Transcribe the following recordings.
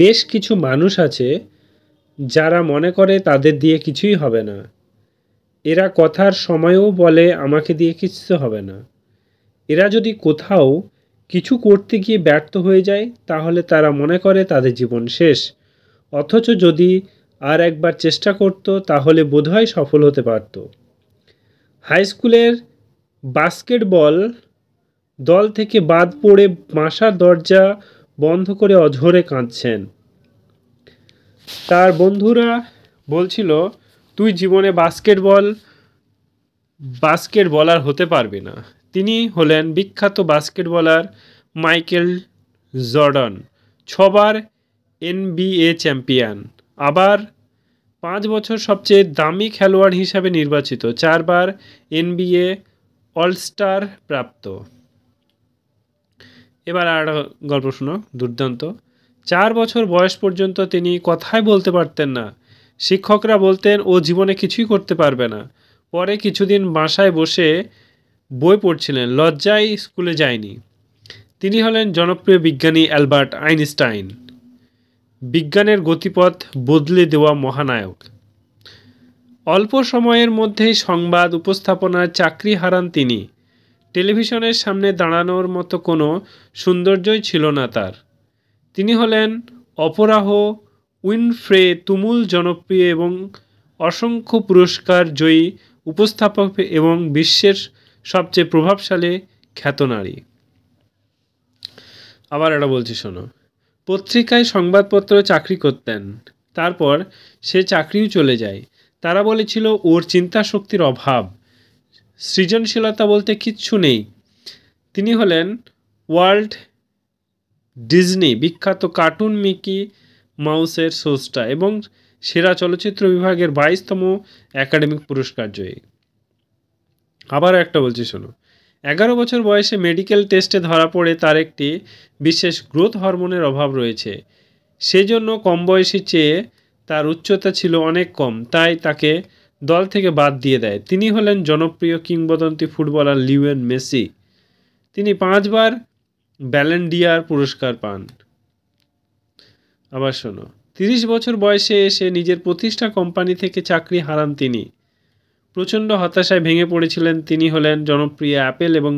বেশ কিছু মানুষ আছে যারা মনে করে তাদের দিয়ে কিছুই হবে না। এরা কথার সময়েও বলে আমাকে দিয়ে কিচ্ছু হবে না। এরা যদি কোথাও কিছু করতে গিয়ে ব্যর্থ হয়ে যায় তাহলে তারা মনে করে তাদের জীবন শেষ। অথচ যদি আর একবার চেষ্টা করত তাহলে বোধহয় সফল হতে পারত। হাই স্কুলের বাস্কেটবল দল থেকে বাদ পড়ে বাসার দরজা বন্ধ করে অঝরে কাঁদছেন। তার বন্ধুরা বলছিল তুই জীবনে বাস্কেটবলার হতে পারবি না। তিনি হলেন বিখ্যাত বাস্কেটবলার মাইকেল জর্ডান, 6বার NBA চ্যাম্পিয়ন, আবার 5 বছর সবচেয়ে দামি খেলোয়াড় হিসাবে নির্বাচিত, 4বার NBA অলস্টার প্রাপ্ত। এবার আর গল্প শোনো, দুর্দান্ত। 4 বছর বয়স পর্যন্ত তিনি কথাই বলতে পারতেন না। শিক্ষকরা বলতেন ও জীবনে কিছুই করতে পারবে না। পরে কিছুদিন বাসায় বসে বই পড়ছিলেন, লজ্জায় স্কুলে যায়নি। তিনি হলেন জনপ্রিয় বিজ্ঞানী অ্যালবার্ট আইনস্টাইন, বিজ্ঞানের গতিপথ বদলে দেওয়া মহানায়ক। অল্প সময়ের মধ্যেই সংবাদ উপস্থাপনার চাকরি হারান তিনি। টেলিভিশনের সামনে দাঁড়ানোর মতো কোনো সৌন্দর্যই ছিল না তার। তিনি হলেন অপরাহ উইনফ্রে, তুমুল জনপ্রিয় এবং অসংখ্য পুরস্কার জয়ী উপস্থাপক এবং বিশ্বের সবচেয়ে প্রভাবশালী খ্যাতনারী। আবার এটা বলছি শোনো। পত্রিকায় সংবাদপত্র চাকরি করতেন, তারপর সে চাকরিও চলে যায়। তারা বলেছিল ওর চিন্তা শক্তির অভাব, সৃজনশীলতা বলতে কিচ্ছু নেই। তিনি হলেন ওয়াল্ট ডিজনি বিখ্যাত কার্টুন মিকি মাউসের স্রষ্টা এবং সেরা চলচ্চিত্র বিভাগের 22তম একাডেমিক পুরস্কার জয়ী। আবার একটা বলছি শোনো। 11 বছর বয়সে মেডিকেল টেস্টে ধরা পড়ে তার একটি বিশেষ গ্রোথ হরমোনের অভাব রয়েছে। সেজন্য কম বয়সী চেয়ে তার উচ্চতা ছিল অনেক কম, তাই তাকে দল থেকে বাদ দিয়ে দেয়। তিনি হলেন জনপ্রিয় কিংবদন্তি ফুটবলার লিওনেল মেসি। তিনি 5বার ব্যালন ডি'অর পুরস্কার পান। আবার শোনো, 30 বছর বয়সে এসে নিজের প্রতিষ্ঠা কোম্পানি থেকে চাকরি হারান তিনি। প্রচণ্ড হতাশায় ভেঙে পড়েছিলেন। তিনি হলেন জনপ্রিয় অ্যাপেল এবং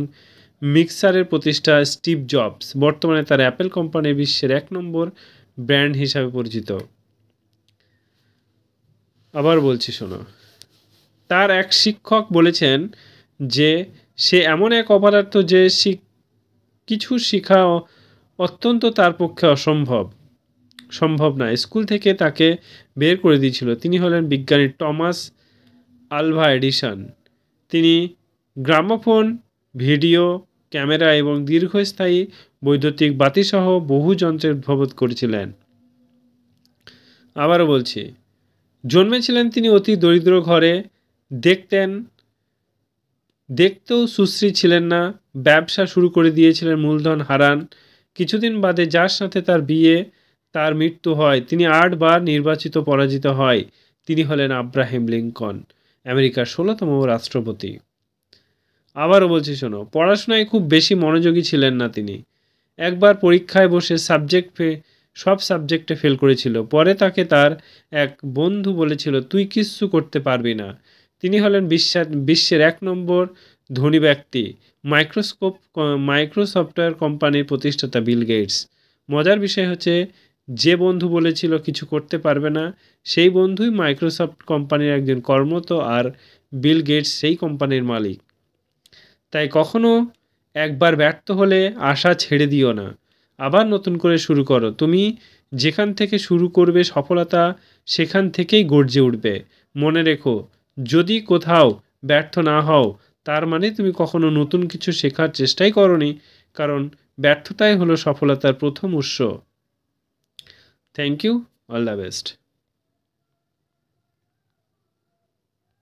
মিক্সারের প্রতিষ্ঠা স্টিভ জবস। বর্তমানে তার অ্যাপেল কোম্পানি বিশ্বের 1 নম্বর ব্র্যান্ড হিসাবে পরিচিত। আবার বলছি শোনো। তার এক শিক্ষক বলেছেন যে সে এমন এক অপদার্থ যে কিছু শেখা অত্যন্ত তার পক্ষে সম্ভব না। স্কুল থেকে তাকে বের করে দিয়েছিল। তিনি হলেন বিজ্ঞানী টমাস আলভা এডিসন। তিনি গ্রামোফোন, ভিডিও ক্যামেরা এবং দীর্ঘস্থায়ী বৈদ্যুতিক বাতিসহ বহু যন্ত্রের উদ্ভাবন করেছিলেন। আবারও বলছি, জন্মেছিলেন তিনি অতি দরিদ্র ঘরে। দেখতেও সুশ্রী ছিলেন না। ব্যবসা শুরু করে দিয়েছিলেন, মূলধন হারান। কিছুদিন বাদে যার সাথে তার বিয়ে, তার মৃত্যু হয়। তিনি 8 বার নির্বাচিত পরাজিত হয়। তিনি হলেন আব্রাহাম লিঙ্কন, আমেরিকার 16তম রাষ্ট্রপতি। আবারও বলছি শোনো। পড়াশোনায় খুব বেশি মনোযোগী ছিলেন না তিনি। একবার পরীক্ষায় বসে সব সাবজেক্টে ফেল করেছিল। পরে তাকে তার এক বন্ধু বলেছিল তুই কিচ্ছু করতে পারবি না। তিনি হলেন বিশ্বের 1 নম্বর ধনী ব্যক্তি, মাইক্রোসফটওয়্যার কোম্পানির প্রতিষ্ঠাতা বিল গেটস। মজার বিষয় হচ্ছে যে বন্ধু বলেছিল কিছু করতে পারবে না, সেই বন্ধুই মাইক্রোসফট কোম্পানির একজন কর্মরত, আর বিল গেটস সেই কোম্পানির মালিক। তাই কখনো একবার ব্যর্থ হলে আশা ছেড়ে দিও না, আবার নতুন করে শুরু করো। তুমি যেখান থেকে শুরু করবে সফলতা সেখান থেকেই গর্জে উঠবে। মনে রেখো, যদি কোথাও ব্যর্থ না হও তার মানে তুমি কখনো নতুন কিছু শেখার চেষ্টাই করোনি, কারণ ব্যর্থতাই হলো সফলতার প্রথম উৎস। Thank you, all the best.